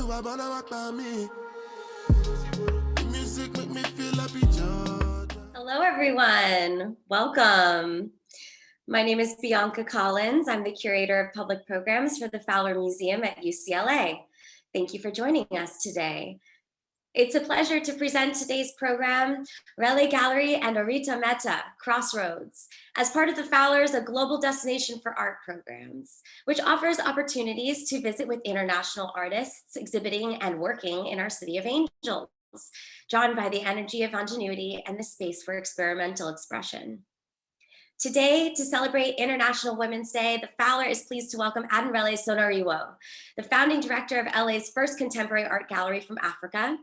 Hello, everyone. Welcome. My name is Bianca Collins. I'm the curator of public programs for the Fowler Museum at UCLA. Thank you for joining us today. It's a pleasure to present today's program, Rele Gallery and Orita Meta, Crossroads, as part of the Fowler's A Global Destination for Art programs, which offers opportunities to visit with international artists exhibiting and working in our City of Angels, drawn by the energy of ingenuity and the space for experimental expression. Today, to celebrate International Women's Day, the Fowler is pleased to welcome Adenrele Sonariwo, the founding director of LA's first contemporary art gallery from Africa,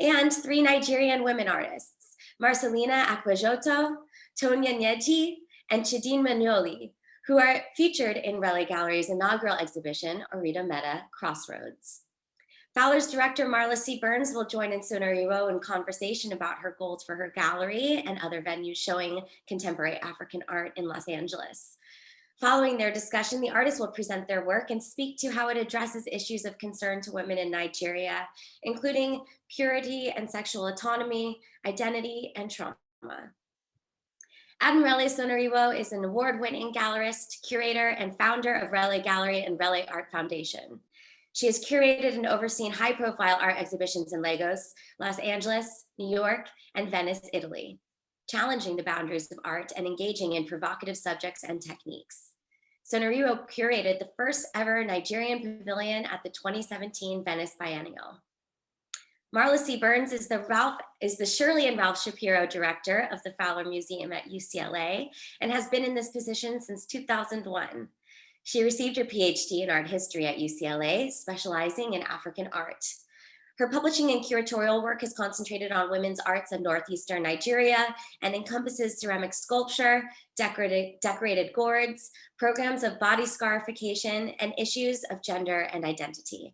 and 3 Nigerian women artists, Marcellina Akpojotor, Tonia Nneji, and Chidinma Nnoli, who are featured in Rele Gallery's inaugural exhibition, Orita Meta, Crossroads. Fowler's director Marla C. Berns will join in Sonariwo in conversation about her goals for her gallery and other venues showing contemporary African art in Los Angeles. Following their discussion, the artists will present their work and speak to how it addresses issues of concern to women in Nigeria, including purity and sexual autonomy, identity, and trauma. Adenrele Sonariwo is an award-winning gallerist, curator, and founder of Rele Gallery and Rele Art Foundation. She has curated and overseen high-profile art exhibitions in Lagos, Los Angeles, New York, and Venice, Italy, challenging the boundaries of art and engaging in provocative subjects and techniques. Sonariwo curated the first ever Nigerian Pavilion at the 2017 Venice Biennale. Marla C. Berns is the Shirley and Ralph Shapiro Director of the Fowler Museum at UCLA and has been in this position since 2001. She received her PhD in art history at UCLA, specializing in African art. Her publishing and curatorial work is concentrated on women's arts in northeastern Nigeria and encompasses ceramic sculpture, decorated gourds, programs of body scarification, and issues of gender and identity.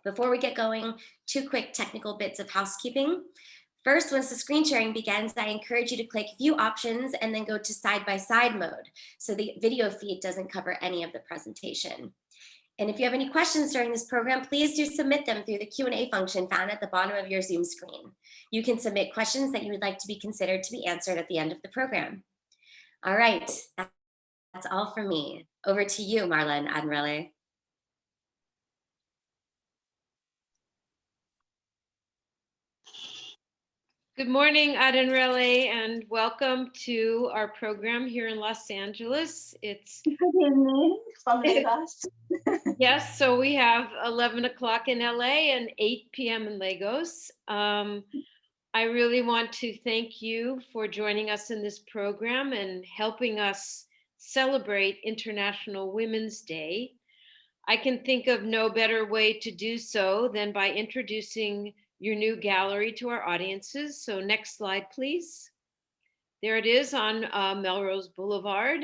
Before we get going, 2 quick technical bits of housekeeping. First, once the screen sharing begins, I encourage you to click View Options and then go to side-by-side mode, so the video feed doesn't cover any of the presentation. And if you have any questions during this program, please do submit them through the Q&A function found at the bottom of your Zoom screen. You can submit questions that you would like to be considered to be answered at the end of the program. All right, that's all from me. Over to you, Marla and Adenrele. Good morning, Adenrele, and welcome to our program here in Los Angeles. It's good evening from Lagos. Yes, so we have 11 o'clock in LA and 8 p.m. in Lagos. I really want to thank you for joining us in this program and helping us celebrate International Women's Day. I can think of no better way to do so than by introducing your new gallery to our audiences. So next slide, please. There it is on Melrose Boulevard.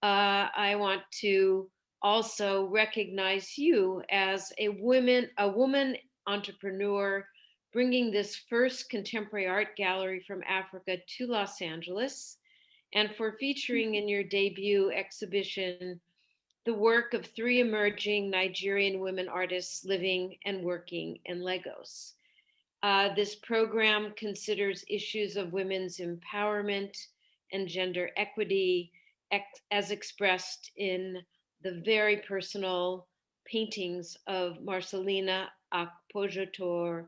I want to also recognize you as a woman entrepreneur bringing this first contemporary art gallery from Africa to Los Angeles, and for featuring in your debut exhibition the work of 3 emerging Nigerian women artists living and working in Lagos. This program considers issues of women's empowerment and gender equity as expressed in the very personal paintings of Marcellina Akpojotor,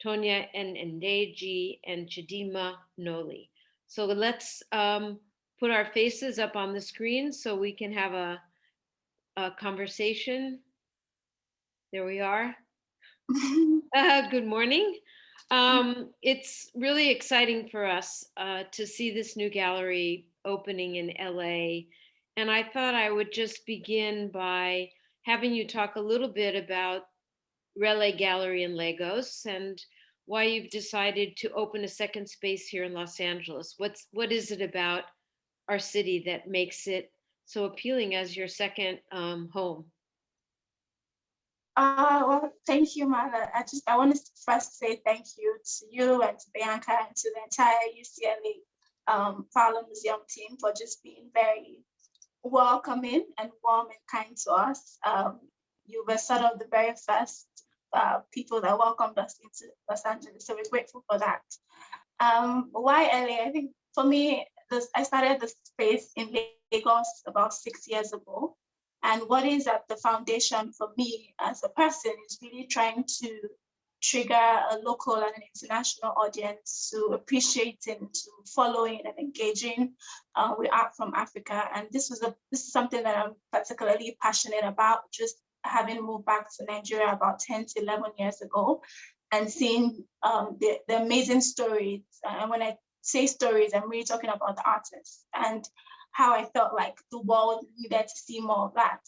Tonia Nneji, and Chidinma Nnoli. So let's put our faces up on the screen so we can have a conversation. There we are. Good morning. It's really exciting for us to see this new gallery opening in LA. And I thought I would just begin by having you talk a little bit about Rele Gallery in Lagos and why you've decided to open a second space here in Los Angeles. What is it about our city that makes it so appealing as your second home? Well, thank you, Marla. I want to first say thank you to you and to Bianca and to the entire UCLA Fowler Museum team for just being very welcoming and warm and kind to us. You were sort of the very first people that welcomed us into Los Angeles. So we're grateful for that. Why LA? I think for me, I started the space in Lagos about 6 years ago. And what is at the foundation for me as a person is really trying to trigger a local and an international audience to appreciating, to following and engaging with art from Africa. And this is something that I'm particularly passionate about, just having moved back to Nigeria about 10 to 11 years ago and seeing the amazing stories. And when I say stories, I'm really talking about the artists and how I felt like the world needed to see more of that.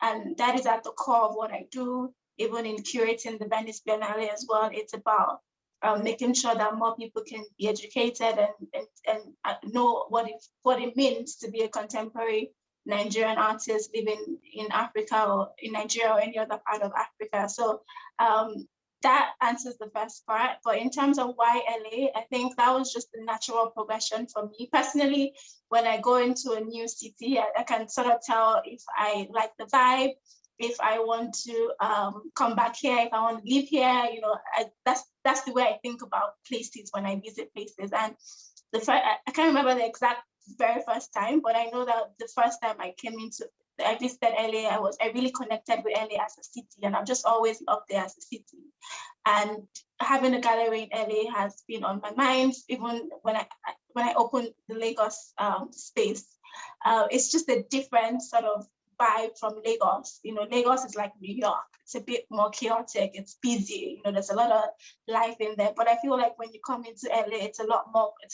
And that is at the core of what I do. Even in curating the Venice Biennale as well, it's about making sure that more people can be educated and know what it means to be a contemporary Nigerian artist living in Africa or in Nigeria or any other part of Africa. So that answers the first part. But in terms of why LA, I think that was just the natural progression for me. Personally, when I go into a new city, I can sort of tell if I like the vibe, if I want to come back here, if I want to live here, that's the way I think about places when I visit places. And I can't remember the exact very first time, but I know that the first time I visited LA, I really connected with LA as a city, and I've just always loved it as a city. And having a gallery in LA has been on my mind, even when I opened the Lagos space. It's just a different sort of vibe from Lagos. Lagos is like New York. It's a bit more chaotic. It's busy. There's a lot of life in there. But I feel like when you come into LA, it's a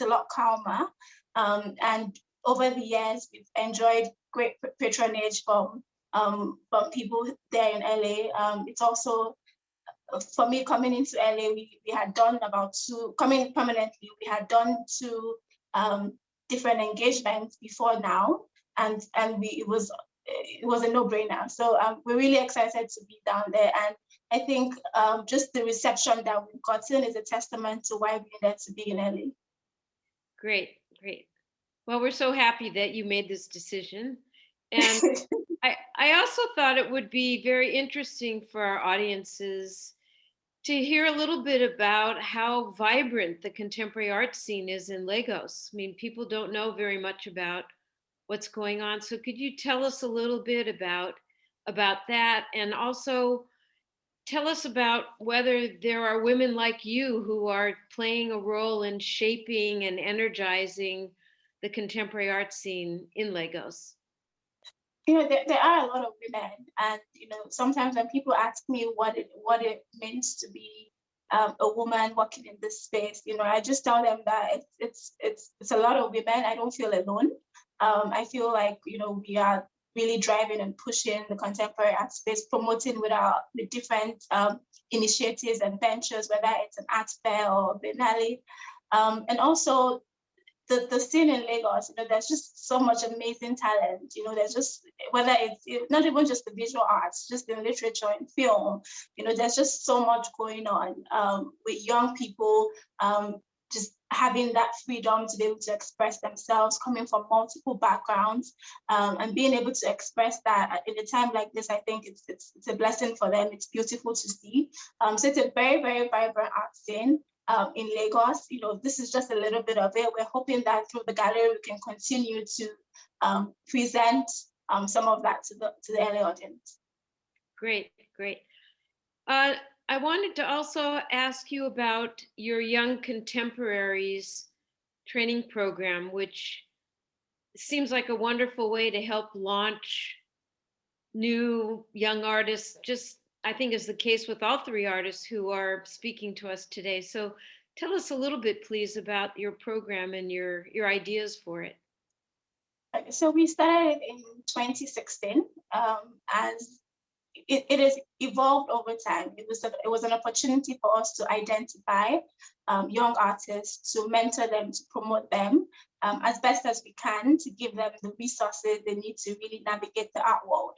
lot calmer. And over the years, we've enjoyed great patronage from people there in LA. It's also, for me, coming into LA, we had done coming permanently, we had done 2 different engagements before now, and it was a no-brainer. So we're really excited to be down there. And I think just the reception that we've gotten is a testament to why we needed to be in LA. Great. Well, we're so happy that you made this decision. And I also thought it would be very interesting for our audiences to hear a little bit about how vibrant the contemporary art scene is in Lagos. I mean, people don't know very much about what's going on. So could you tell us a little bit about that? And also tell us about whether there are women like you who are playing a role in shaping and energizing the contemporary art scene in Lagos. There are a lot of women, and sometimes when people ask me what it means to be a woman working in this space, I just tell them that it's a lot of women. I don't feel alone. I feel like we are really driving and pushing the contemporary art space, promoting with different initiatives and ventures, whether it's an art fair or Biennale, and also the scene in Lagos. There's just so much amazing talent. There's just, whether it's not even just the visual arts, just in literature and film. There's just so much going on with young people. Just having that freedom to be able to express themselves, coming from multiple backgrounds, and being able to express that in a time like this, I think it's a blessing for them. It's beautiful to see. So it's a very, very vibrant art scene in Lagos. This is just a little bit of it. We're hoping that through the gallery, we can continue to present some of that to the LA audience. Great. I wanted to also ask you about your Young Contemporaries training program, which seems like a wonderful way to help launch new young artists, just I think is the case with all 3 artists who are speaking to us today. So tell us a little bit, please, about your program and your ideas for it. So we started in 2016 as it has evolved over time. It was an opportunity for us to identify young artists, to mentor them, to promote them as best as we can, to give them the resources they need to really navigate the art world.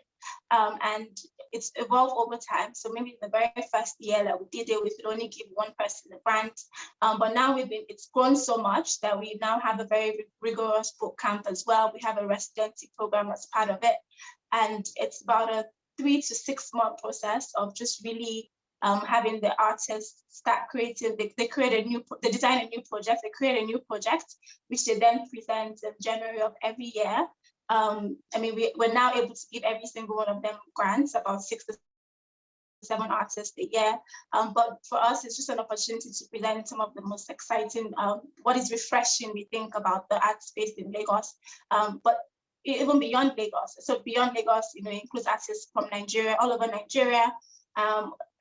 And it's evolved over time. So maybe in the very first year that we did it, we could only give one person a grant. But now it's grown so much that we now have a very rigorous boot camp as well. We have a residency program as part of it. And it's about a 3 to 6 month process of just really having the artists start creating, they design a new project, they create a new project, which they then present in January of every year. I mean, we're now able to give every single one of them grants, about 6 to 7 artists a year. But for us, it's just an opportunity to present some of the most exciting, what is refreshing, we think, about the art space in Lagos. But even beyond Lagos, so beyond Lagos, you know, it includes artists from Nigeria, all over Nigeria.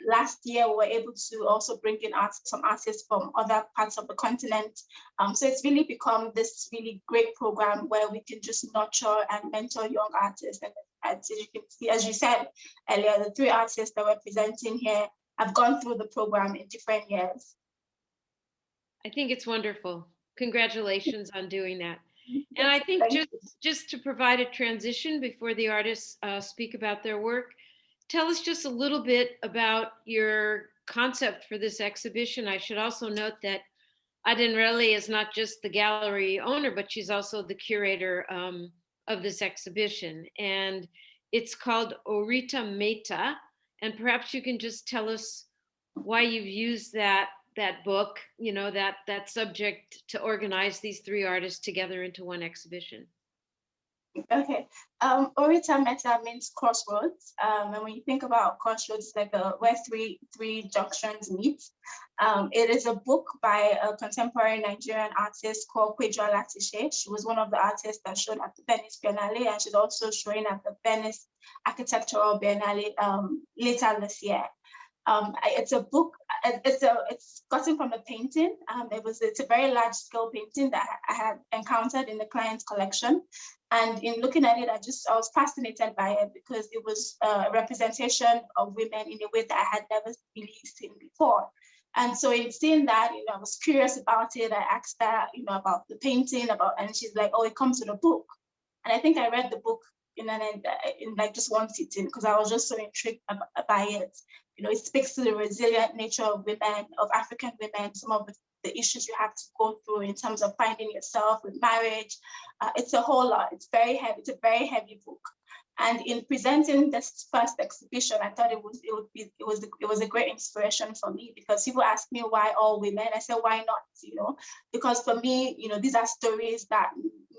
Last year, we were able to also bring in some artists from other parts of the continent. So it's really become this really great program where we can just nurture and mentor young artists. And as you can see, as you said earlier, the 3 artists that we're presenting here have gone through the program in different years. I think it's wonderful. Congratulations on doing that. And I think just to provide a transition before the artists speak about their work, tell us just a little bit about your concept for this exhibition. I should also note that Adenrele is not just the gallery owner, but she's also the curator of this exhibition. And it's called Orita Meta. And perhaps you can just tell us why you've used that book, you know, that subject to organize these 3 artists together into one exhibition. Okay, Orita Meta means crossroads, and when you think about crossroads, it's like where three junctions meet. It is a book by a contemporary Nigerian artist called Kwejo Alatishe. She was one of the artists that showed at the Venice Biennale, and she's also showing at the Venice Architectural Biennale later this year. It's a book. It's gotten from a painting. It's a very large scale painting that I had encountered in the client's collection, and in looking at it, I was fascinated by it because it was a representation of women in a way that I had never really seen before. And so in seeing that, you know, I was curious about it. I asked her, you know, about the painting, and she's like, "Oh, it comes with a book." And I think I read the book in like just one sitting because I was just so intrigued by it. You know, it speaks to the resilient nature of women, of African women, some of the issues you have to go through in terms of finding yourself with marriage. It's a whole lot. It's very heavy. It's a very heavy book. And in presenting this first exhibition, I thought it was a great inspiration for me because people ask me why all women. I said, why not? You know, because for me, you know, these are stories that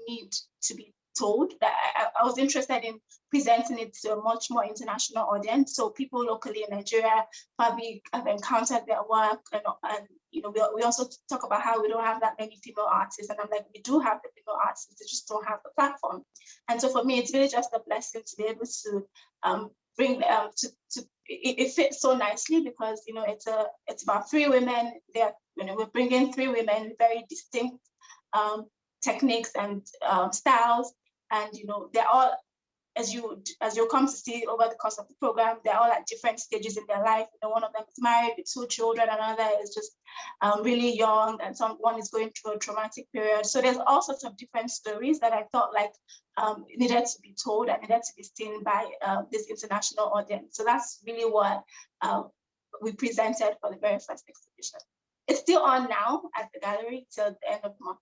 need to be told. That I was interested in presenting it to a much more international audience. So people locally in Nigeria probably have encountered their work, and you know, we also talk about how we don't have that many female artists, and I'm like, we do have the female artists, they just don't have the platform. And so for me, it's really just a blessing to be able to bring it fits so nicely because, you know, it's about 3 women. You know, we're bringing 3 women, very distinct techniques and styles, and you know, they're all, as you'll come to see over the course of the program, they're all at different stages in their life. You know, one of them is married with 2 children, another is just really young, and one is going through a traumatic period. So there's all sorts of different stories that I thought like needed to be told and needed to be seen by this international audience. So that's really what we presented for the very first exhibition. It's still on now at the gallery till the end of the month.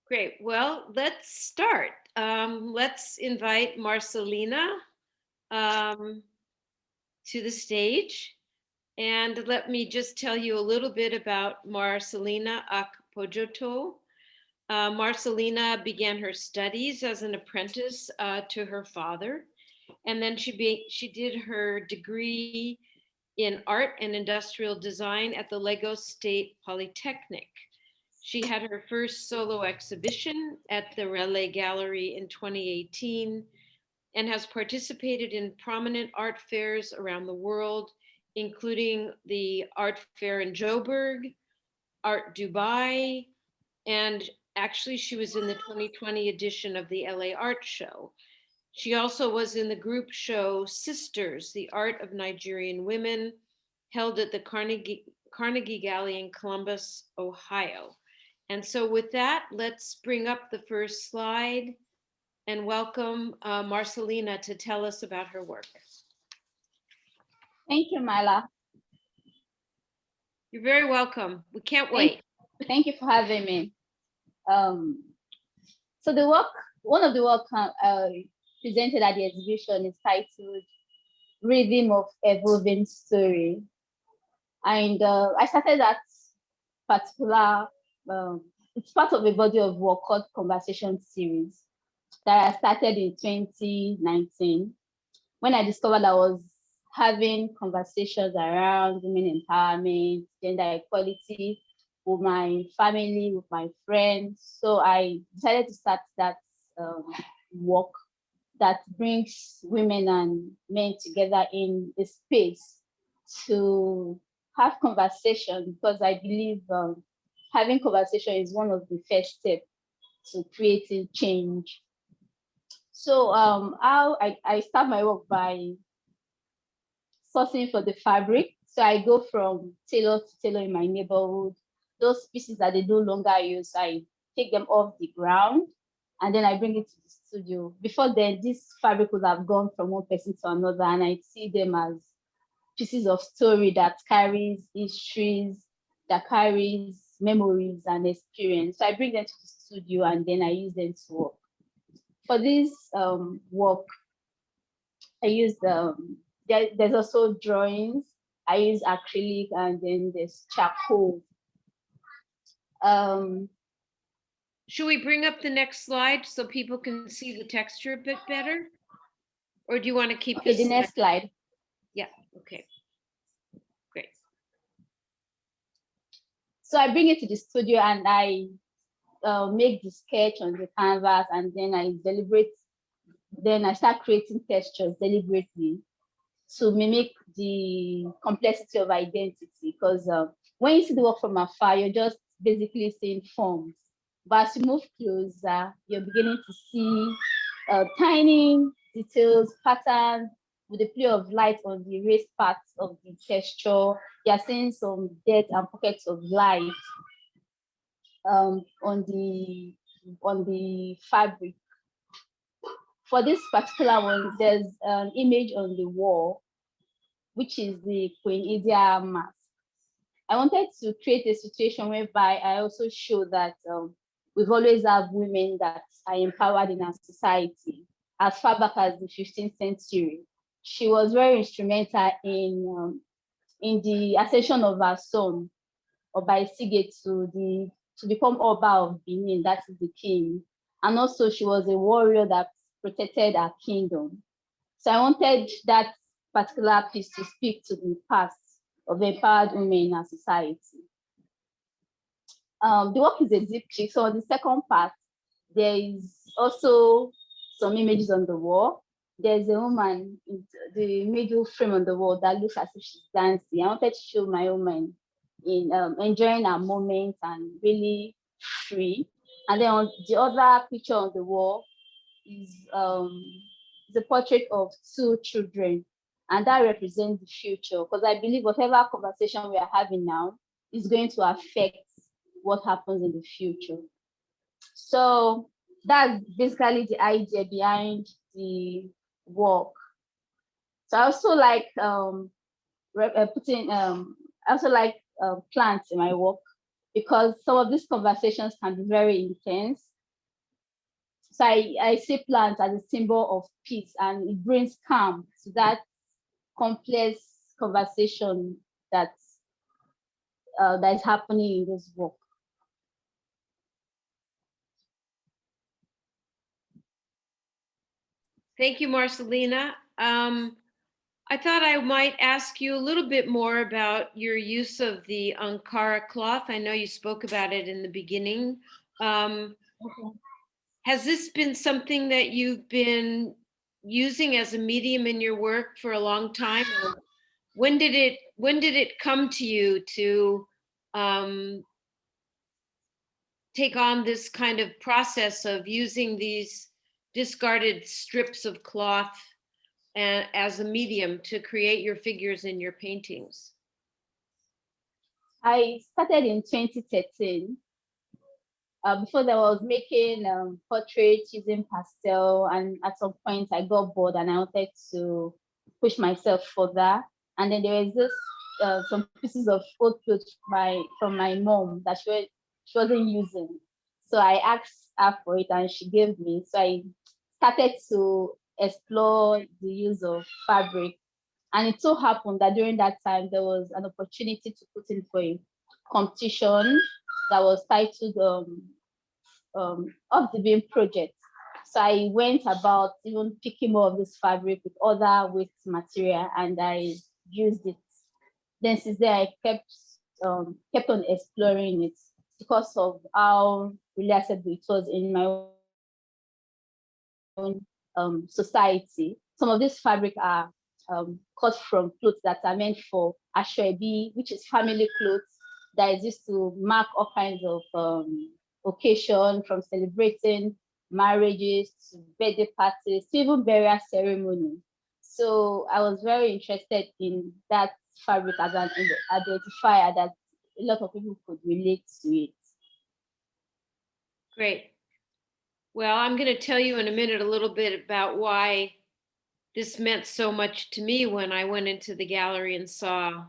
Great. Well, let's start. Let's invite Marcellina to the stage. And let me just tell you a little bit about Marcellina Akpojotor. Marcellina began her studies as an apprentice to her father. And then she did her degree in art and industrial design at the Lagos State Polytechnic. She had her first solo exhibition at the Rele Gallery in 2018 and has participated in prominent art fairs around the world, including the art fair in Joburg, Art Dubai, and actually she was in the 2020 edition of the LA Art Show. She also was in the group show Sisters, the Art of Nigerian Women, held at the Carnegie Gallery in Columbus, Ohio. And so with that, let's bring up the first slide and welcome Marcellina to tell us about her work. Thank you, Marla. You're very welcome. We can't wait. Thank you for having me. So one of the work presented at the exhibition is titled Rhythm of Evolving Story. And I started that particular, it's part of a body of work called Conversation Series that I started in 2019 when I discovered I was having conversations around women empowerment, gender equality with my family, with my friends. So I decided to start that work that brings women and men together in a space to have conversation, because I believe having conversation is one of the first steps to creating change. So how I start my work by sourcing for the fabric. So I go from tailor to tailor in my neighborhood. Those pieces that they no longer use, I take them off the ground and then I bring it to the studio. Before then, this fabric would have gone from one person to another, and I see them as pieces of story that carries histories, that carries memories and experience. So I bring them to the studio and then I use them to work. For this work, I use there's also drawings. I use acrylic, and then there's charcoal. Should we bring up the next slide so people can see the texture a bit better? Or do you want to keep Okay, this the next slide. Yeah, okay. Great. So I bring it to the studio and I make the sketch on the canvas, and then I start creating textures deliberately to mimic the complexity of identity. Because when you see the work from afar, you're just basically seeing forms. But as you move closer, you're beginning to see tiny details, patterns, with the play of light on the raised parts of the texture. You're seeing some depth and pockets of light on the fabric. For this particular one, there's an image on the wall, which is the Queen Idia mask. I wanted to create a situation whereby I also show that we've always had women that are empowered in our society as far back as the 15th century. She was very instrumental in the ascension of her son, Oba Isige, to become Oba of Benin, that is the king. And also she was a warrior that protected her kingdom. So I wanted that particular piece to speak to the past of empowered women in our society. The work is a diptych. So on the second part, there is also some images on the wall. There's a woman in the middle frame on the wall that looks as if she's dancing. I wanted to show my woman in enjoying her moment and really free. And then on the other picture on the wall is the portrait of two children, and that represents the future, because I believe whatever conversation we are having now is going to affect what happens in the future. So that's basically the idea behind the work. So I also like plants in my work, because some of these conversations can be very intense. So I see plants as a symbol of peace, and it brings calm to that complex conversation that is happening in this work. Thank you, Marcellina. I thought I might ask you a little bit more about your use of the Ankara cloth. I know you spoke about it in the beginning. Okay. Has this been something that you've been using as a medium in your work for a long time? Or when did it come to you to take on this kind of process of using these discarded strips of cloth as a medium to create your figures in your paintings? I started in 2013. Before that, I was making portraits using pastel, and at some point I got bored and I wanted to push myself further. And then there was this some pieces of old clothes from my mom that she wasn't using. So I asked her for it and she gave me. So I started to explore the use of fabric And it so happened that during that time, there was an opportunity to put in for a competition that was titled Off the Beam Project. So I went about even picking more of this fabric with other waste material, and I used it. Then since then, I kept on exploring it because of how relatable it was in my own society. Some of these fabric are cut from clothes that are meant for ashwebi, which is family clothes that is used to mark all kinds of occasion, from celebrating marriages to birthday parties to even burial ceremony. So I was very interested in that fabric as an identifier that a lot of people could relate to it. Great. Well, I'm going to tell you in a minute a little bit about why this meant so much to me when I went into the gallery and saw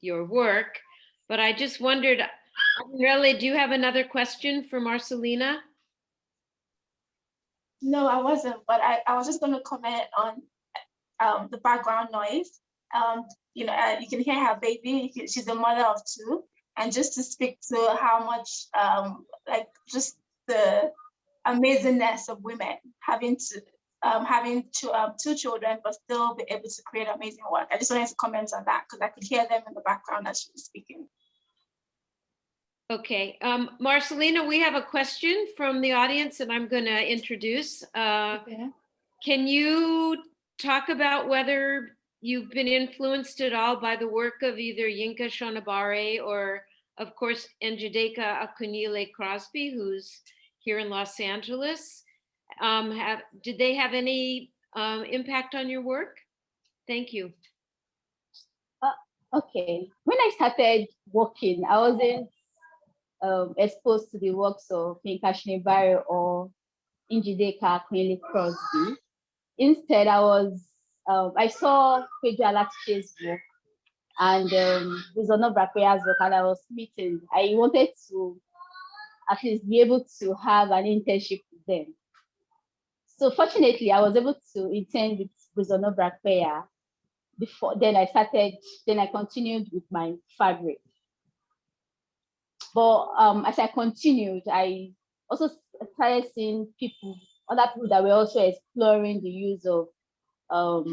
your work. But I just wondered, Adenrele, do you have another question for Marcellina? No, I wasn't, but I was just going to comment on the background noise. You can hear her baby. She's a mother of two, and just to speak to how much, just the amazingness of women having two children, but still be able to create amazing work. I just wanted to comment on that because I could hear them in the background as she was speaking. Okay, Marcellina, we have a question from the audience and I'm going to introduce. Okay. Can you talk about whether you've been influenced at all by the work of either Yinka Shonibare or, of course, Njideka Akunyili Crosby, who's here in Los Angeles? Did they have any impact on your work? Thank you. Okay. When I started working, I wasn't exposed to the works of Yinka Shonibare or Njideka Akunyili Crosby. Instead, I saw Kweju Alatiche's work and Bisono Brakweya's work, and I was smitten. I wanted to at least be able to have an internship with them. So fortunately, I was able to intern with Bisono Brakweya. Before then, I continued with my fabric. But as I continued, I also started seeing other people that were also exploring the use of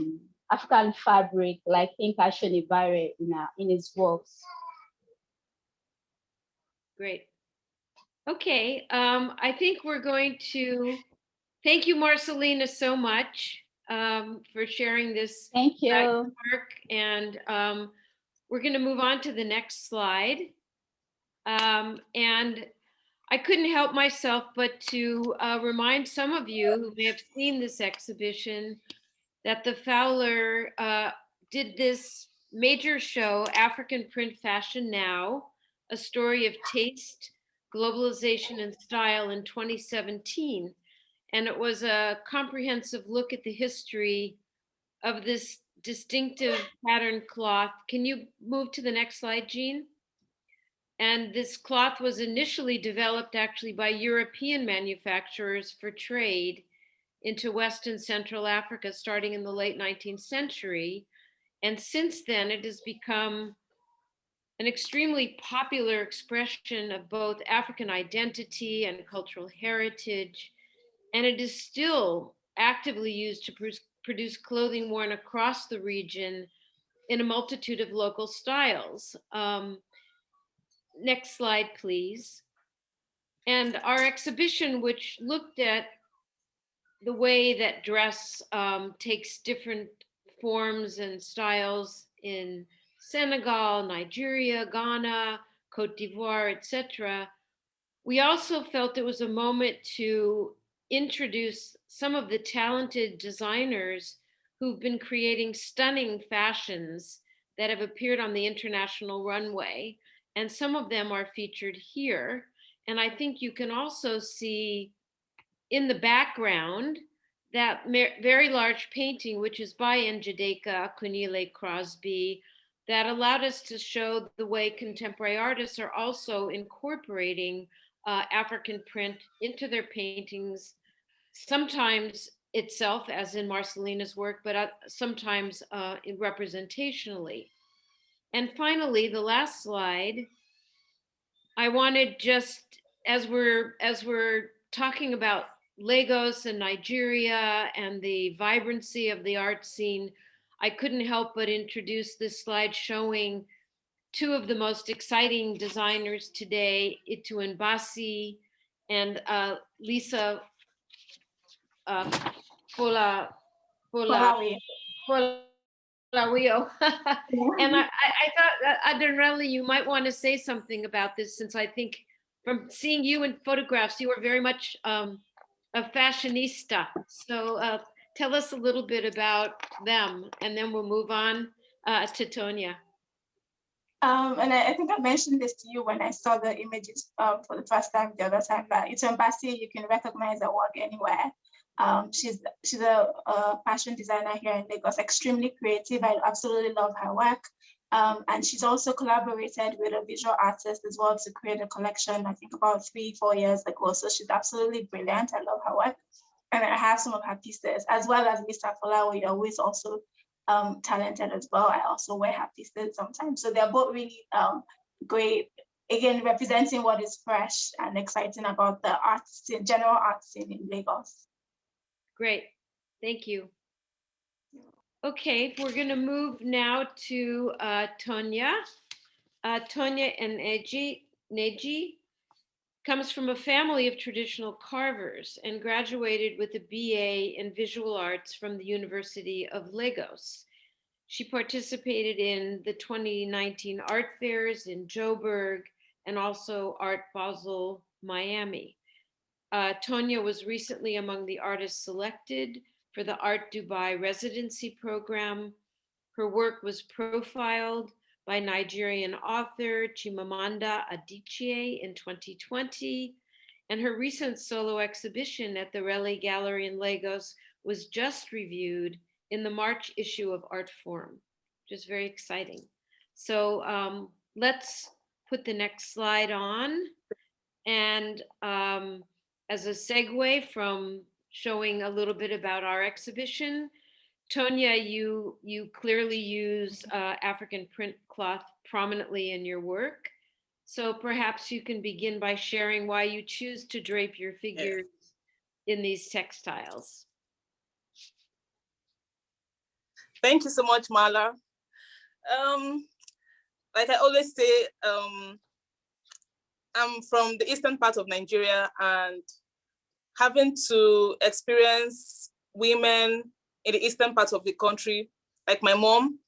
African fabric, like Yinka Shonibare in his works. Great. Okay, I think we're going to thank you, Marcellina, so much for sharing this. Thank you. Work, and we're going to move on to the next slide. And I couldn't help myself but to remind some of you who may have seen this exhibition that the Fowler did this major show, African Print Fashion Now, a story of taste, globalization, and style in 2017. And it was a comprehensive look at the history of this distinctive pattern cloth. Can you move to the next slide, Jean? And this cloth was initially developed actually by European manufacturers for trade into West and Central Africa starting in the late 19th century. And since then, it has become an extremely popular expression of both African identity and cultural heritage. And it is still actively used to produce clothing worn across the region in a multitude of local styles. Next slide, please. And our exhibition, which looked at the way that dress takes different forms and styles in Senegal, Nigeria, Ghana, Cote d'Ivoire, etc. We also felt it was a moment to introduce some of the talented designers who've been creating stunning fashions that have appeared on the international runway. And some of them are featured here. And I think you can also see in the background that very large painting, which is by Njideka Akunyili Crosby, that allowed us to show the way contemporary artists are also incorporating African print into their paintings, sometimes itself, as in Marcellina's work, but sometimes representationally. And finally, the last slide, I wanted just, as we're talking about Lagos and Nigeria and the vibrancy of the art scene, I couldn't help but introduce this slide showing two of the most exciting designers today, Itu Mbasi and Lisa Fowler Lario. And I thought, Adenrele, you might want to say something about this, since I think from seeing you in photographs, you are very much a fashionista. So tell us a little bit about them, and then we'll move on to Tonia. And I think I mentioned this to you when I saw the images for the first time the other time, that Itu Mbasi, you can recognize her work anywhere. She's a fashion designer here in Lagos, extremely creative. I absolutely love her work. And she's also collaborated with a visual artist as well to create a collection, I think about 3-4 years ago. So she's absolutely brilliant. I love her work. And I have some of her pieces, as well as Mr. Fowler, who is also talented as well. I also wear her pieces sometimes. So they're both really great, again, representing what is fresh and exciting about the art scene, general art scene in Lagos. Great, thank you. Okay, we're gonna move now to Tonia. Tonia Nneji comes from a family of traditional carvers and graduated with a BA in visual arts from the University of Lagos. She participated in the 2019 art fairs in Joburg and also Art Basel, Miami. Tonia was recently among the artists selected for the Art Dubai residency program. Her work was profiled by Nigerian author Chimamanda Adichie in 2020, and her recent solo exhibition at the Rele Gallery in Lagos was just reviewed in the March issue of Artforum, which is very exciting. So let's put the next slide on. And as a segue from showing a little bit about our exhibition, Tonia, you clearly use African print cloth prominently in your work. So perhaps you can begin by sharing why you choose to drape your figures in these textiles. Thank you so much, Marla. Like I always say, I'm from the eastern part of Nigeria, and having to experience women in the eastern part of the country, like my mom,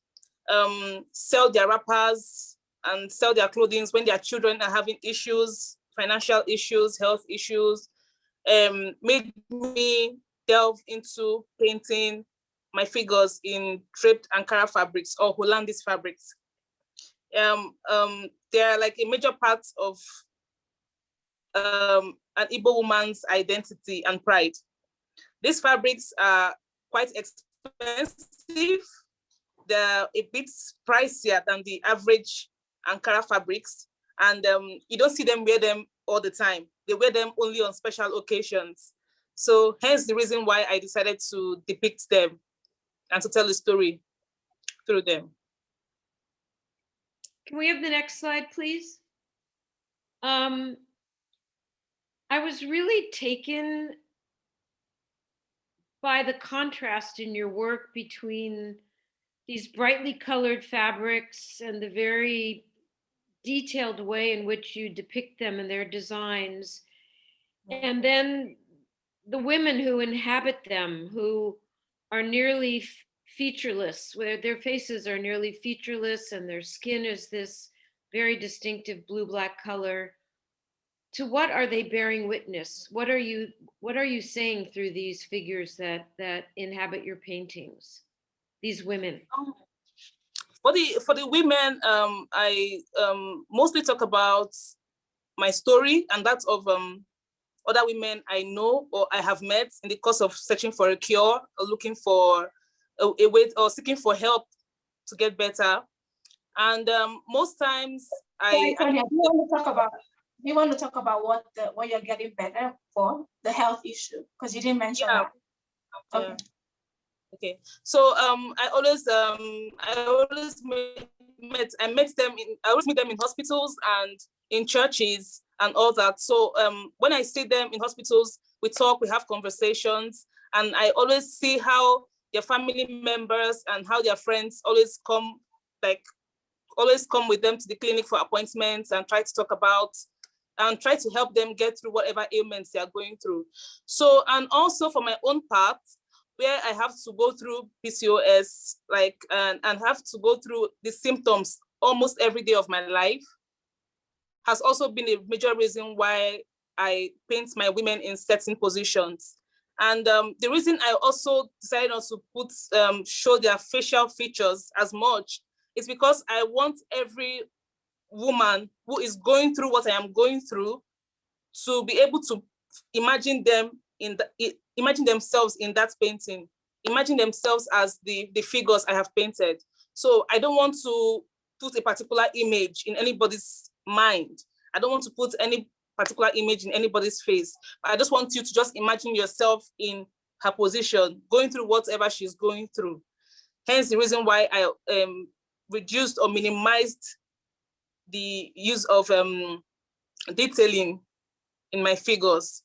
sell their wrappers and sell their clothing when their children are having issues, financial issues, health issues, made me delve into painting my figures in draped Ankara fabrics or Hollandese fabrics. They are like a major part of an Igbo woman's identity and pride. These fabrics are quite expensive. They're a bit pricier than the average Ankara fabrics, and you don't see them wear them all the time. They wear them only on special occasions. So hence the reason why I decided to depict them and to tell a story through them. Can we have the next slide, please? I was really taken by the contrast in your work between these brightly colored fabrics and the very detailed way in which you depict them in their designs. And then the women who inhabit them, who are nearly featureless, where their faces are nearly featureless and their skin is this very distinctive blue-black color. To what are they bearing witness? What are you saying through these figures that inhabit your paintings, these women? For the women, I mostly talk about my story and that of other women I know or I have met in the course of searching for a cure or looking for a way or seeking for help to get better. And most times Sorry, Tonia, do you want to talk about what you're getting better for, the health issue? Because you didn't mention that. Yeah. Okay. So I always meet them in hospitals and in churches and all that. So when I see them in hospitals, we talk, we have conversations, and I always see how their family members and how their friends always come with them to the clinic for appointments and try to talk about and try to help them get through whatever ailments they are going through. So, and also for my own part, where I have to go through PCOS, and have to go through the symptoms almost every day of my life, has also been a major reason why I paint my women in certain positions. And the reason I also decided not to show their facial features as much is because I want every woman who is going through what I am going through to be able to imagine themselves in that painting, imagine themselves as the figures I have painted. So I don't want to put a particular image in anybody's mind. I don't want to put any particular image in anybody's face. I just want you to just imagine yourself in her position, going through whatever she's going through. Hence the reason why I reduced or minimized the use of detailing in my figures.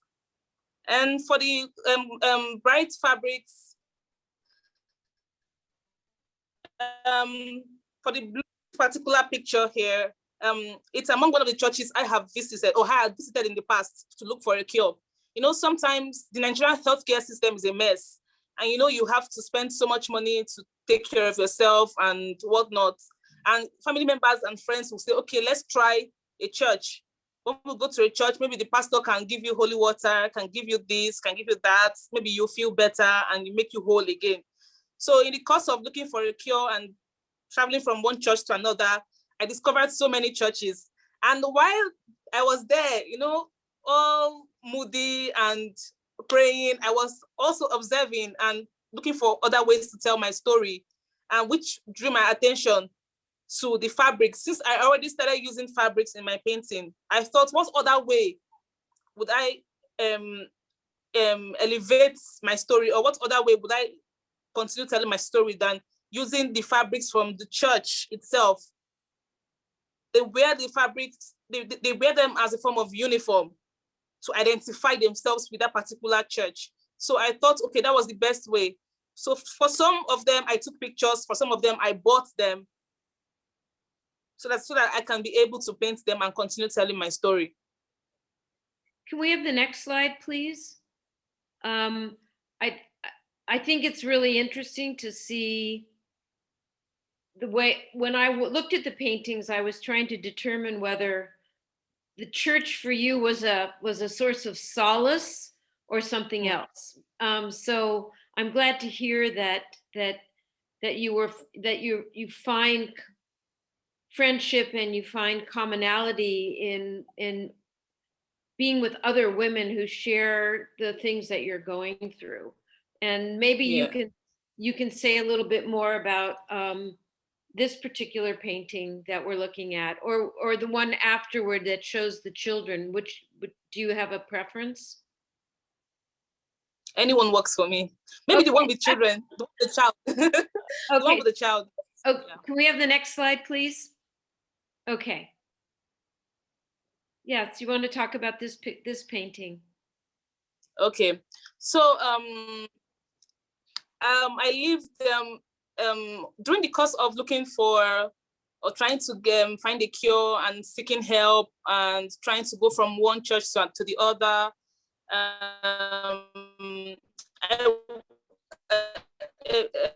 And for the bright fabrics, for the blue particular picture here, it's among one of the churches I have visited or had visited in the past to look for a cure. You know, sometimes the Nigerian healthcare system is a mess, and you know, you have to spend so much money to take care of yourself and whatnot. And family members and friends will say, okay, let's try a church. When we go to a church, maybe the pastor can give you holy water, can give you this, can give you that. Maybe you feel better and you make you whole again. So in the course of looking for a cure and traveling from one church to another, I discovered so many churches. And while I was there, you know, all moody and praying, I was also observing and looking for other ways to tell my story, and which drew my attention to the fabrics. Since I already started using fabrics in my painting, I thought, what other way would I elevate my story, or what other way would I continue telling my story than using the fabrics from the church itself? They wear the fabrics, they wear them as a form of uniform to identify themselves with that particular church. So I thought, okay, that was the best way. So for some of them, I took pictures. For some of them, I bought them so that I can be able to paint them and continue telling my story. Can we have the next slide, please? I think it's really interesting to see the way, when I looked at the paintings, I was trying to determine whether the church for you was a source of solace or something else. So I'm glad to hear that you find friendship and you find commonality in being with other women who share the things that you're going through. And maybe you can say a little bit more about this particular painting that we're looking at, or the one afterward that shows the children. Which do you have a preference? Anyone works for me. Maybe the one with children, the child. The one with the child. Okay. Yeah. Can we have the next slide, please? Okay. Yes, you want to talk about this painting? Okay. So I lived during the course of looking for or trying to find a cure and seeking help and trying to go from one church to the other.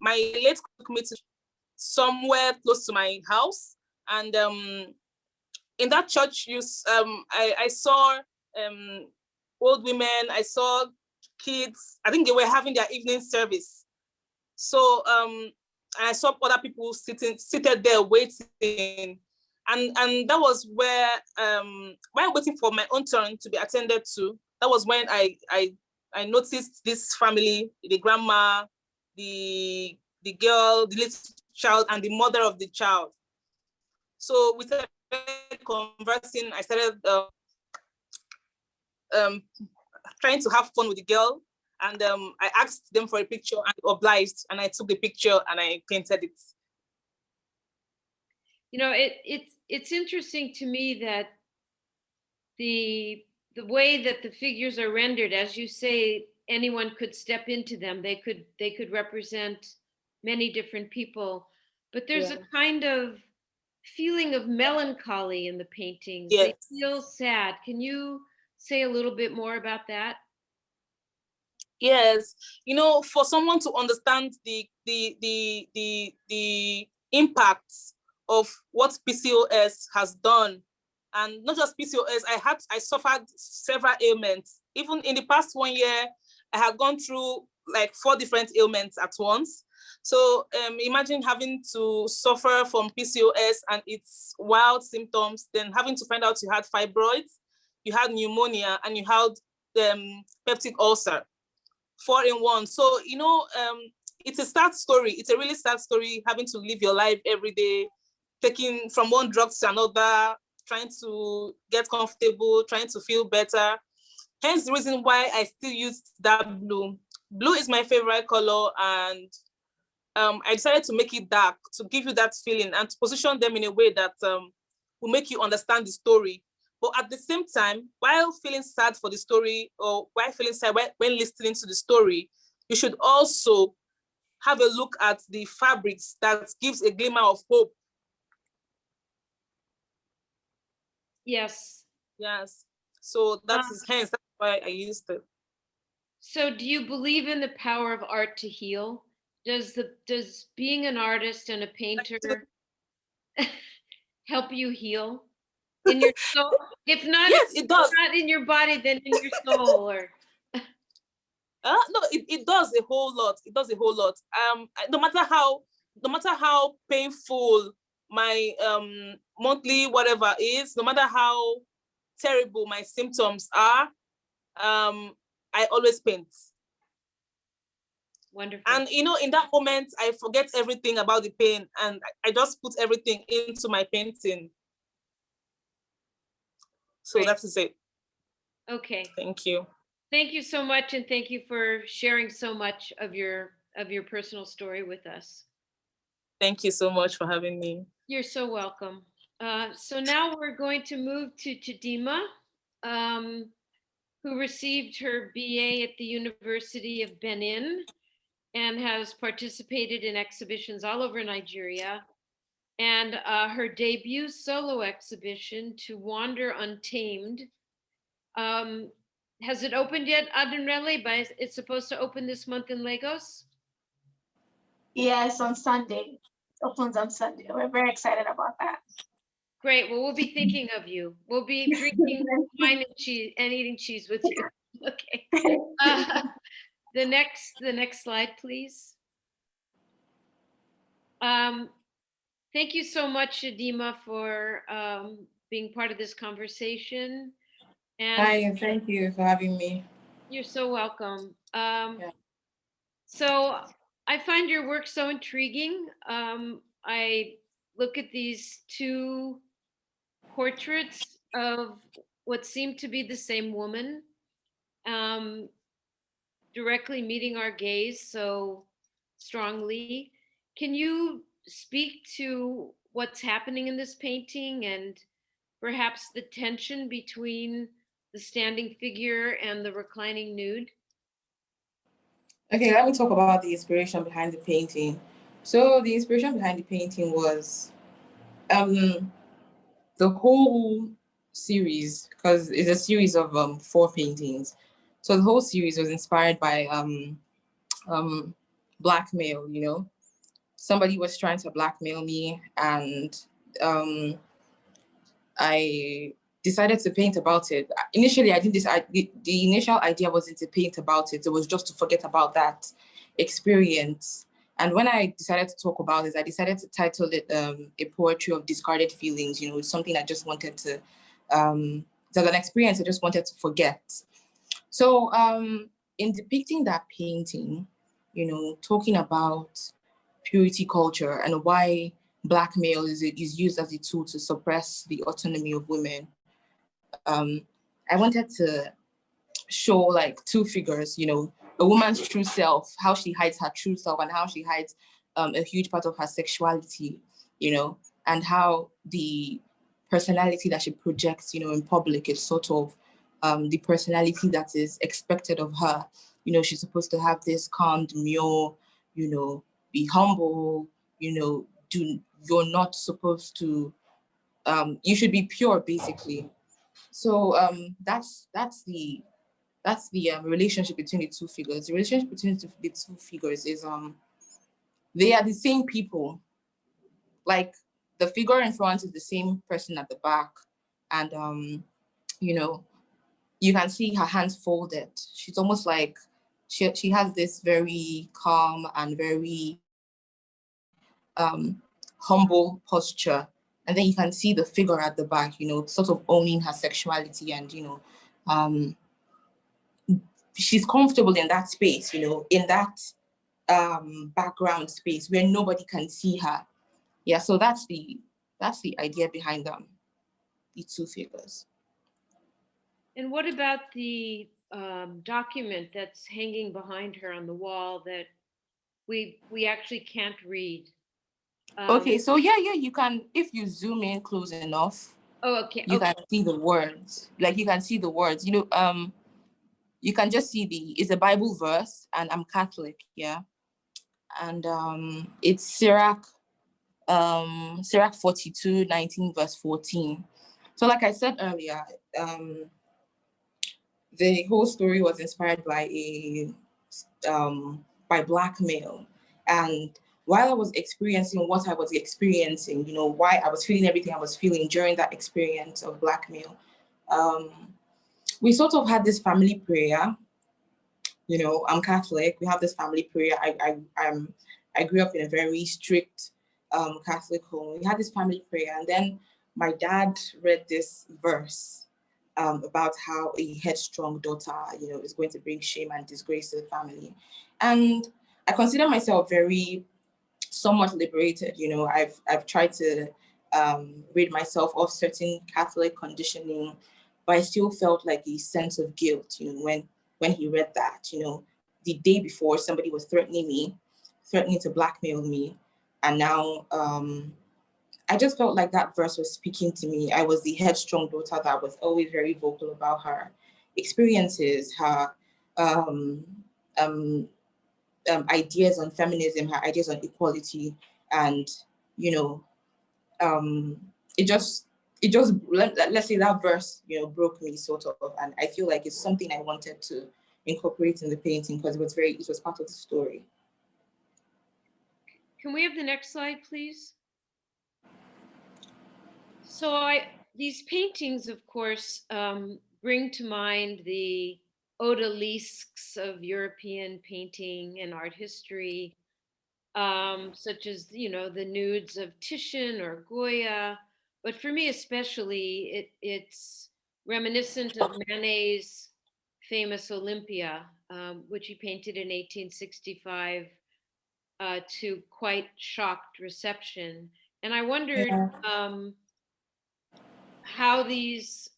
My late took me to somewhere close to my house, and in that church, I saw old women, I saw kids. I think they were having their evening service. So I saw other people seated there waiting, and that was where while waiting for my own turn to be attended to, that was when I noticed this family, the grandma, the girl, the little child, and the mother of the child. So we started conversing. I started trying to have fun with the girl, And I asked them for a picture and obliged, and I took the picture and I painted it. You know, it's interesting to me that the way that the figures are rendered, as you say, anyone could step into them. They could represent many different people, but there's a kind of feeling of melancholy in the paintings. Yes. They feel sad. Can you say a little bit more about that? Yes, you know, for someone to understand the impacts of what PCOS has done, and not just PCOS, I suffered several ailments. Even in the past 1 year, I had gone through like 4 different ailments at once. So imagine having to suffer from PCOS and its wild symptoms, then having to find out you had fibroids, you had pneumonia, and you had peptic ulcer, 4 in 1. So, you know, it's a sad story. It's a really sad story, having to live your life every day, taking from one drug to another, trying to get comfortable, trying to feel better. Hence the reason why I still use that blue. Blue is my favorite color, and I decided to make it dark to give you that feeling and to position them in a way that will make you understand the story. But at the same time, while feeling sad for the story, or while feeling sad when listening to the story, you should also have a look at the fabrics that gives a glimmer of hope. Yes. Yes. So that's hence that's why I used it. So do you believe in the power of art to heal? Does being an artist and a painter help you heal in your soul? If not, yes, it does. Not in your body, then in your soul, or no, it does a whole lot. It does a whole lot. No matter how painful my monthly whatever is, no matter how terrible my symptoms are, I always paint. Wonderful. And you know, in that moment, I forget everything about the pain, and I just put everything into my painting. So Great. That's it. Okay. Thank you. Thank you so much, and thank you for sharing so much of your personal story with us. Thank you so much for having me. You're so welcome. So now we're going to move to Chidinma, who received her BA at the University of Benin and has participated in exhibitions all over Nigeria. And her debut solo exhibition, To Wander Untamed, has it opened yet, Adenrele? But it's supposed to open this month in Lagos? Yes, on Sunday. It opens on Sunday. We're very excited about that. Great. Well, we'll be thinking of you. We'll be drinking wine and cheese and eating cheese with you. Okay. The next slide, please. Thank you so much, Chidinma, for being part of this conversation. And hi, thank you for having me. You're so welcome. So I find your work so intriguing. I look at these 2 portraits of what seem to be the same woman, directly meeting our gaze so strongly. Can you speak to what's happening in this painting and perhaps the tension between the standing figure and the reclining nude? Okay, let me talk about the inspiration behind the painting. So the inspiration behind the painting was the whole series, because it's a series of 4 paintings. So the whole series was inspired by blackmail, you know. Somebody was trying to blackmail me, and I decided to paint about it. Initially, I didn't decide, the initial idea wasn't to paint about it. It was just to forget about that experience. And when I decided to talk about this, I decided to title it A Poetry of Discarded Feelings. You know, it's something I just wanted to, it's an experience I just wanted to forget. So in depicting that painting, you know, talking about purity culture and why blackmail is used as a tool to suppress the autonomy of women, I wanted to show like 2 figures, you know, a woman's true self, how she hides her true self, and how she hides a huge part of her sexuality, and how the personality that she projects, in public is sort of the personality that is expected of her. She's supposed to have this calm demure, be humble, you're not supposed to, you should be pure, basically. So that's the relationship between the two figures. The relationship between the two figures is they are the same people. Like, the figure in front is the same person at the back, and you can see her hands folded. She's almost like she has this very calm and very humble posture, and then you can see the figure at the back, sort of owning her sexuality, and she's comfortable in that space, in that background space where nobody can see her. Yeah, so that's the idea behind the two figures. And what about the document that's hanging behind her on the wall that we actually can't read? Okay, so yeah, you can, if you zoom in close enough. Oh, okay. You can see the words. Like, you can see the words. You can just see it's a Bible verse, and I'm Catholic, yeah, and it's Sirach 42:19 verse 14. So, like I said earlier, the whole story was inspired by blackmail. And while I was experiencing what I was experiencing, why I was feeling everything I was feeling during that experience of blackmail, we sort of had this family prayer. I'm Catholic. We have this family prayer. I grew up in a very strict Catholic home. We had this family prayer, and then my dad read this verse about how a headstrong daughter, is going to bring shame and disgrace to the family. And I consider myself somewhat liberated. I've tried to rid myself of certain Catholic conditioning, but I still felt like a sense of guilt, when he read that. The day before, somebody was threatening to blackmail me, and now I just felt like that verse was speaking to me. I was the headstrong daughter that was always very vocal about her experiences, her ideas on feminism, her ideas on equality, and let's say that verse broke me, sort of, and I feel like it's something I wanted to incorporate in the painting because it was part of the story. Can we have the next slide, please? So these paintings, of course, bring to mind the odalisques of European painting and art history, such as, the nudes of Titian or Goya. But for me especially, it's reminiscent of Manet's famous Olympia, which he painted in 1865 to quite shocked reception. And I wondered how these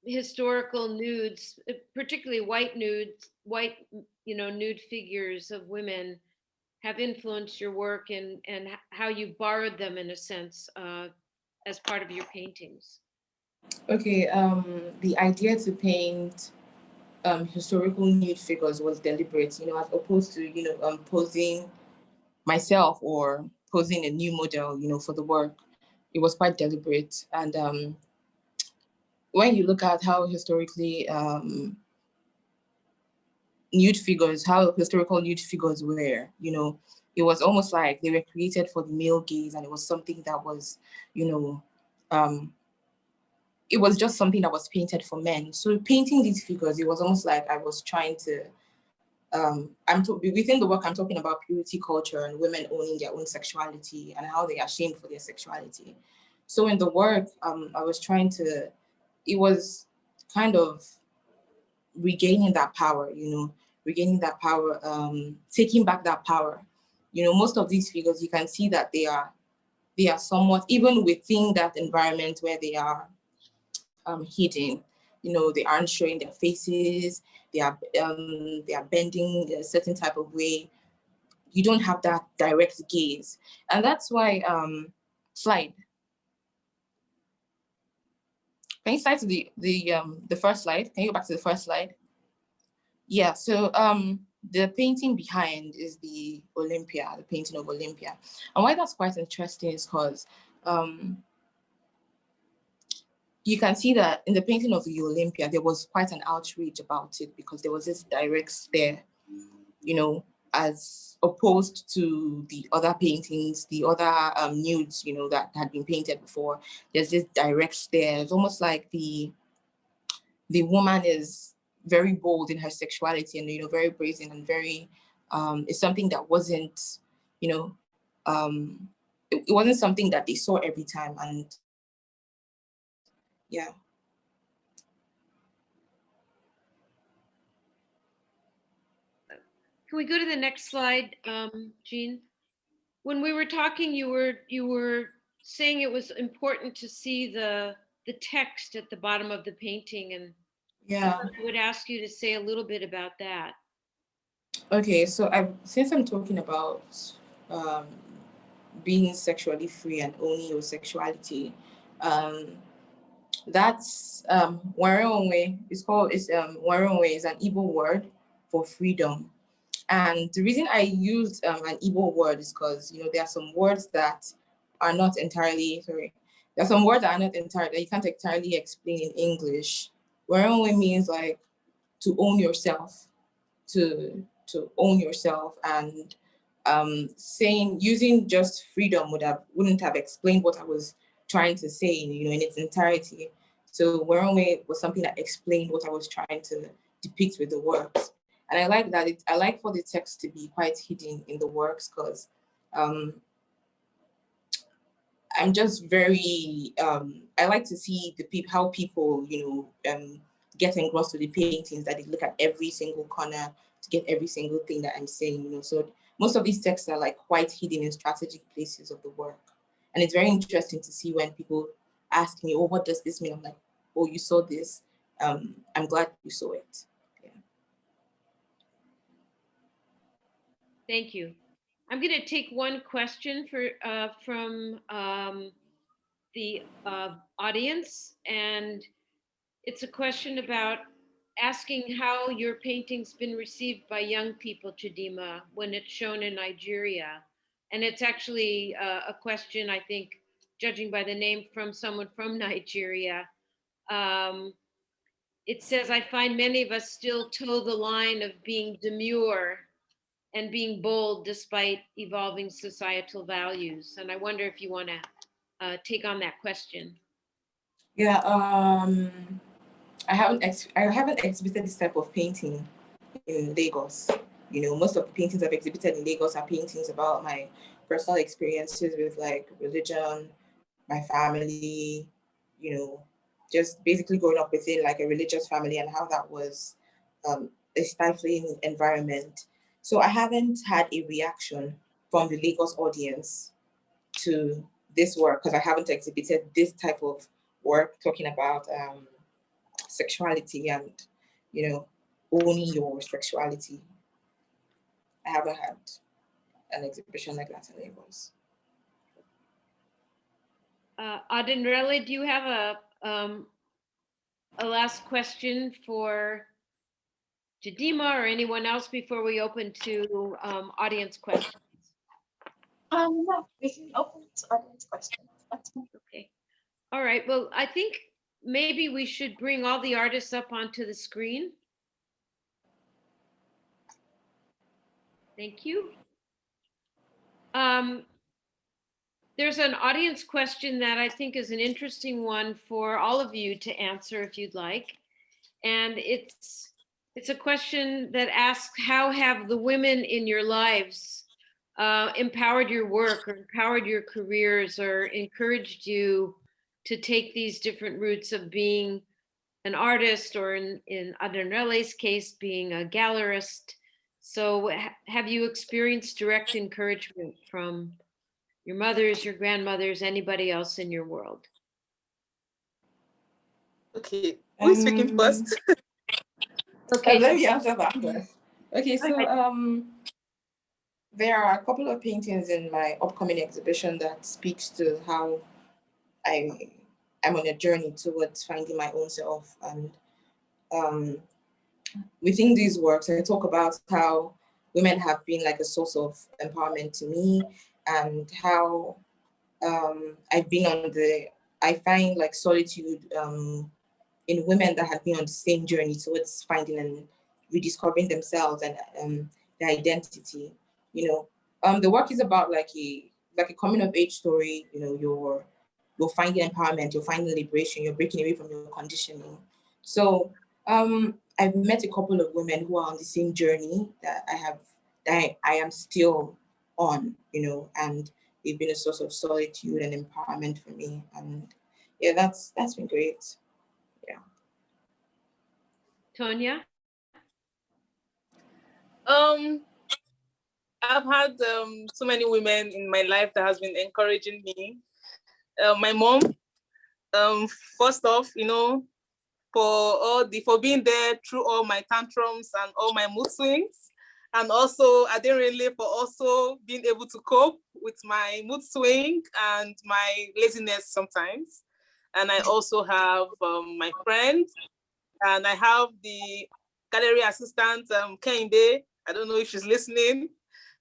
historical nudes, particularly white nude figures of women, have influenced your work, and how you borrowed them in a sense as part of your paintings. Okay, the idea to paint historical nude figures was deliberate, as opposed to posing myself or posing a new model, for the work. It was quite deliberate. And when you look at how historically historical nude figures were, it was almost like they were created for the male gaze, and it was something that was, it was just something that was painted for men. So painting these figures, it was almost like I was trying to, within the work, I'm talking about purity culture and women owning their own sexuality and how they are shamed for their sexuality. So in the work, I was trying to, it was kind of regaining that power, taking back that power. Most of these figures, you can see that they are somewhat, even within that environment where they are hidden, they aren't showing their faces, they are bending a certain type of way. You don't have that direct gaze. And that's why, slide. Can you slide to the first slide? Can you go back to the first slide? Yeah, so the painting behind is the Olympia, the painting of Olympia. And why that's quite interesting is because you can see that in the painting of the Olympia, there was quite an outrage about it because there was this direct stare, as opposed to the other paintings, the other nudes, that had been painted before. There's this direct stare. It's almost like the woman is very bold in her sexuality and, very brazen and very, it's something that wasn't, it wasn't something that they saw every time. And yeah. Can we go to the next slide, Jean? When we were talking, you were saying it was important to see the text at the bottom of the painting, and Yeah. I would ask you to say a little bit about that. Okay, so since I'm talking about being sexually free and owning your sexuality, that's Waronwe. It's Waronwe is an Igbo word for freedom. And the reason I used an Igbo word is because there are some words that are not entirely that you can't entirely explain in English. Waronwe means like to own yourself, to own yourself, and using just freedom wouldn't have explained what I was trying to say in its entirety. So Waronwe was something that explained what I was trying to depict with the works. And I like that I like for the text to be quite hidden in the works because I'm just very I like to see how people get engrossed with the paintings, that they look at every single corner to get every single thing that I'm saying. So most of these texts are like quite hidden in strategic places of the work. And it's very interesting to see when people ask me, oh, what does this mean? I'm like, oh, you saw this. I'm glad you saw it. Yeah. Thank you. I'm going to take one question from the audience, and it's a question about asking how your painting's been received by young people, Chidinma, when it's shown in Nigeria. And it's actually a question, I think, judging by the name, from someone from Nigeria. It says, I find many of us still toe the line of being demure and being bold despite evolving societal values. And I wonder if you want to take on that question. Yeah, I haven't exhibited this type of painting in Lagos. Most of the paintings I've exhibited in Lagos are paintings about my personal experiences with like religion, my family, just basically growing up within like a religious family and how that was a stifling environment. So I haven't had a reaction from the Lagos audience to this work because I haven't exhibited this type of work talking about sexuality and, owning your sexuality. I haven't had an exhibition like that in Lagos. Adenrele, do you have a last question for Chidinma or anyone else before we open to audience questions? No, we can open to audience questions. That's fine. Okay. All right. Well, I think maybe we should bring all the artists up onto the screen. Thank you. There's an audience question that I think is an interesting one for all of you to answer if you'd like. And it's a question that asks, how have the women in your lives empowered your work or empowered your careers or encouraged you to take these different routes of being an artist, or in Adenrele's case, being a gallerist? So have you experienced direct encouragement from your mothers, your grandmothers, anybody else in your world? Okay, Who is speaking first? Okay, let me answer that first. Okay, so there are a couple of paintings in my upcoming exhibition that speaks to how I'm on a journey towards finding my own self. And within these works, I talk about how women have been like a source of empowerment to me, and how I find like solitude in women that have been on the same journey towards finding and rediscovering themselves and their identity. You know, the work is about like a coming of age story. You know, you're finding empowerment, you're finding liberation, you're breaking away from your conditioning. So I've met a couple of women who are on the same journey that I am still on, you know, and they've been a source of solitude and empowerment for me. And yeah, that's been great. Yeah. Tonia? I've had so many women in my life that has been encouraging me. My mom, first off, you know, for being there through all my tantrums and all my mood swings, and also Adenrele for also being able to cope with my mood swing and my laziness sometimes. And I also have my friends, and I have the gallery assistant, Kehinde. I don't know if she's listening.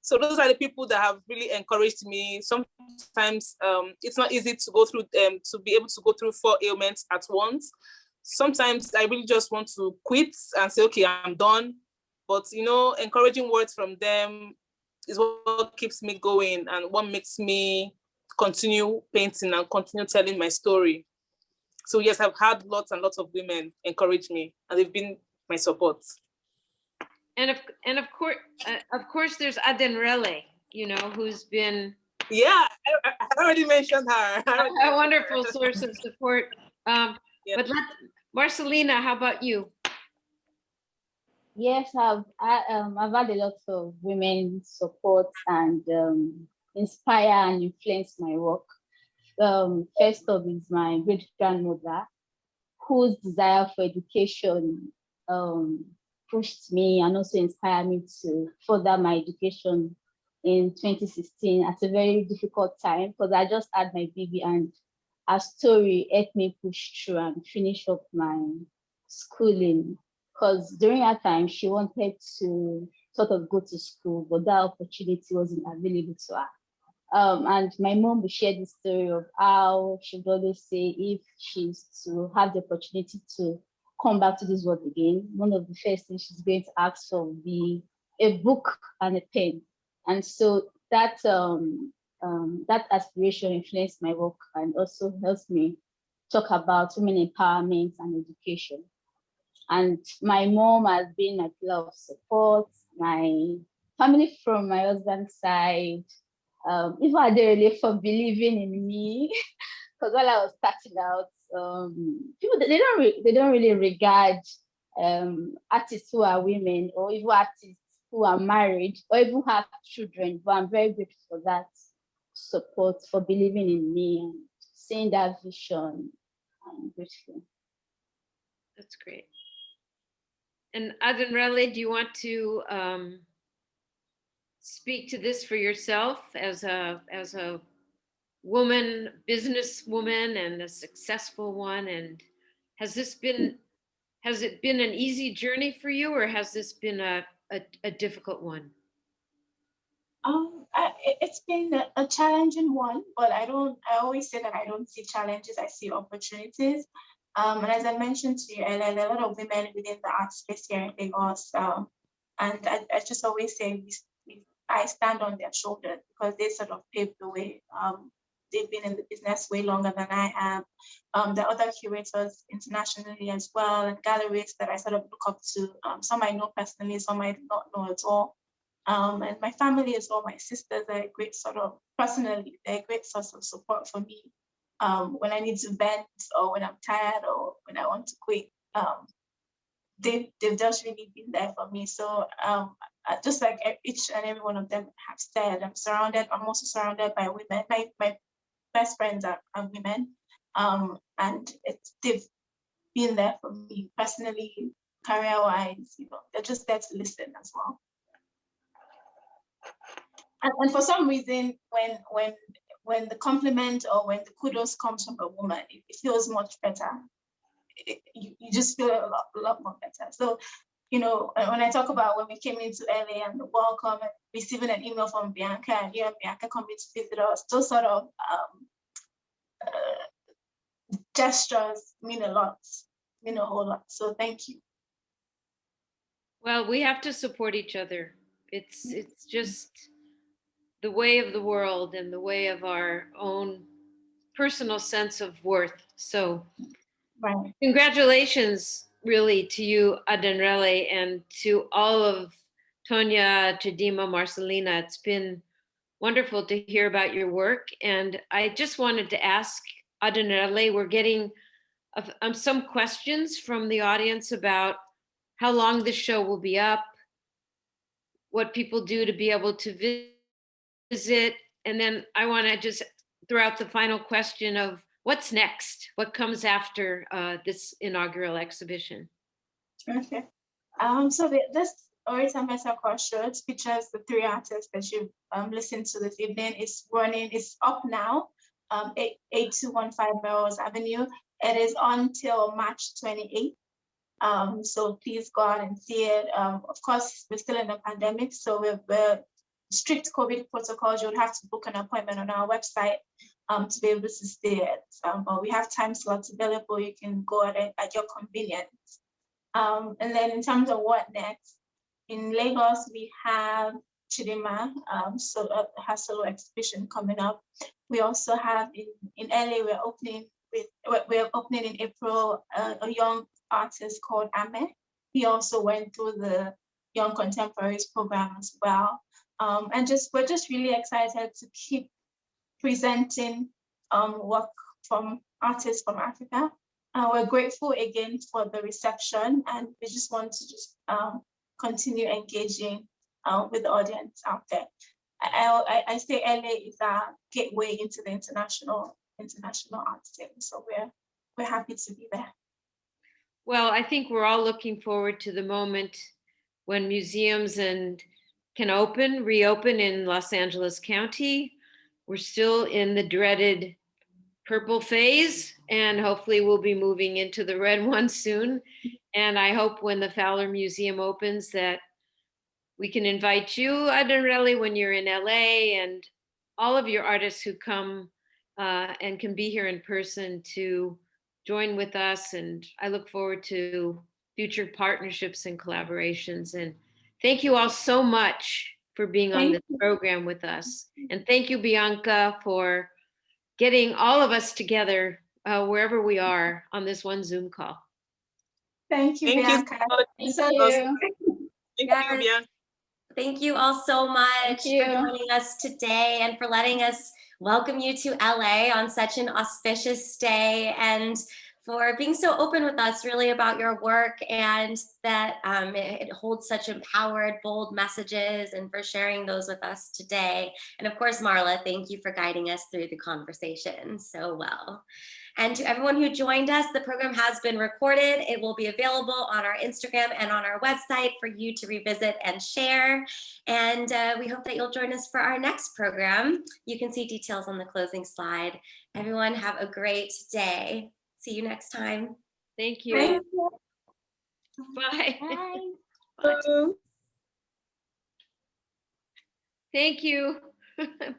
So those are the people that have really encouraged me. Sometimes it's not easy to go through to be able to go through 4 ailments at once. Sometimes I really just want to quit and say, okay, I'm done. But you know, encouraging words from them is what keeps me going and what makes me continue painting and continue telling my story. So yes, I've had lots and lots of women encourage me, and they've been my support. And of course, there's Adenrele, you know, who's been I already mentioned her. a wonderful source of support. Yeah. But Marcellina, how about you? Yes, I've had a lot of women support and inspire and influence my work. First off is my great grandmother, whose desire for education pushed me and also inspired me to further my education in 2016 at a very difficult time, because I just had my baby, and her story helped me push through and finish up my schooling. Because during that time, she wanted to sort of go to school, but that opportunity wasn't available to her. And my mom would share the story of how she would always say if she's to have the opportunity to come back to this world again, one of the first things she's going to ask for will be a book and a pen. And so that that aspiration influenced my work and also helps me talk about women empowerment and education. And my mom has been my pillar of support. My family from my husband's side, even Adenrele for believing in me, because while I was starting out, people they don't really regard artists who are women or even artists who are married or even have children. But I'm very grateful for that support, for believing in me and seeing that vision. I'm grateful. That's great. And Adenrele, do you want to speak to this for yourself as a woman, businesswoman, and a successful one? And has it been an easy journey for you, or has this been a difficult one? It's been a challenging one, but I always say that I don't see challenges, I see opportunities. And as I mentioned to you earlier, there are a lot of women within the art space here in Lagos. And I just always say I stand on their shoulders because they sort of paved the way. They've been in the business way longer than I have. There are other curators internationally as well, and gallerists that I sort of look up to. Some I know personally, some I do not know at all. And my family as well, my sisters are a great personally, they're a great source of support for me. When I need to vent or when I'm tired or when I want to quit, they've just really been there for me. So just like each and every one of them have said, I'm also surrounded by women. My best friends are women, and been there for me personally, career-wise. They're just there to listen as well. And for some reason, when the compliment or when the kudos comes from a woman, it feels much better. You just feel a lot more better. So, when I talk about when we came into LA and the welcome and receiving an email from Bianca and you and Bianca coming to visit us, those sort of gestures mean a lot, mean a whole lot. So thank you. Well, we have to support each other. It's just the way of the world and the way of our own personal sense of worth. So Right. congratulations really to you, Adenrele, and to all of Tonia, Chidinma, Marcellina. It's been wonderful to hear about your work. And I just wanted to ask Adenrele, we're getting some questions from the audience about how long the show will be up, what people do to be able to visit. And then I want to just throw out the final question of what's next? What comes after this inaugural exhibition? Okay. So this Orita Meta Crossroads features the 3 artists that you've listened to this evening. It's up now, 8215 Melrose Avenue. It is on till March 28th. So please go out and see it. Of course, we're still in a pandemic, so we're strict COVID protocols. You would have to book an appointment on our website to be able to see it. But we have time slots available. You can go at it at your convenience. And then in terms of what next, in Lagos, we have Chidinma, her solo exhibition coming up. We also have in LA, we're opening in April a young artist called Ame. He also went through the Young Contemporaries program as well. And we're just really excited to keep presenting work from artists from Africa. We're grateful again for the reception, and we just want to continue engaging with the audience out there. I say LA is our gateway into the international art scene, so we're happy to be there. Well, I think we're all looking forward to the moment when museums can reopen in Los Angeles County. We're still in the dreaded purple phase, and hopefully we'll be moving into the red one soon. And I hope when the Fowler Museum opens that we can invite you, Adenrele, when you're in LA, and all of your artists who come and can be here in person to join with us. And I look forward to future partnerships and collaborations. And thank you all so much for being on this program with us. And thank you, Bianca, for getting all of us together wherever we are on this one Zoom call. Thank you, Bianca. Thank you. Thank you, Bianca. Thank you all so much for joining us today and for letting us welcome you to LA on such an auspicious day, and for being so open with us really about your work, and that it holds such empowered, bold messages, and for sharing those with us today. And of course, Marla, thank you for guiding us through the conversation so well. And to everyone who joined us, the program has been recorded. It will be available on our Instagram and on our website for you to revisit and share. And we hope that you'll join us for our next program. You can see details on the closing slide. Everyone have a great day. See you next time. Thank you. Thank you. Bye. Bye. Thank you. Bye.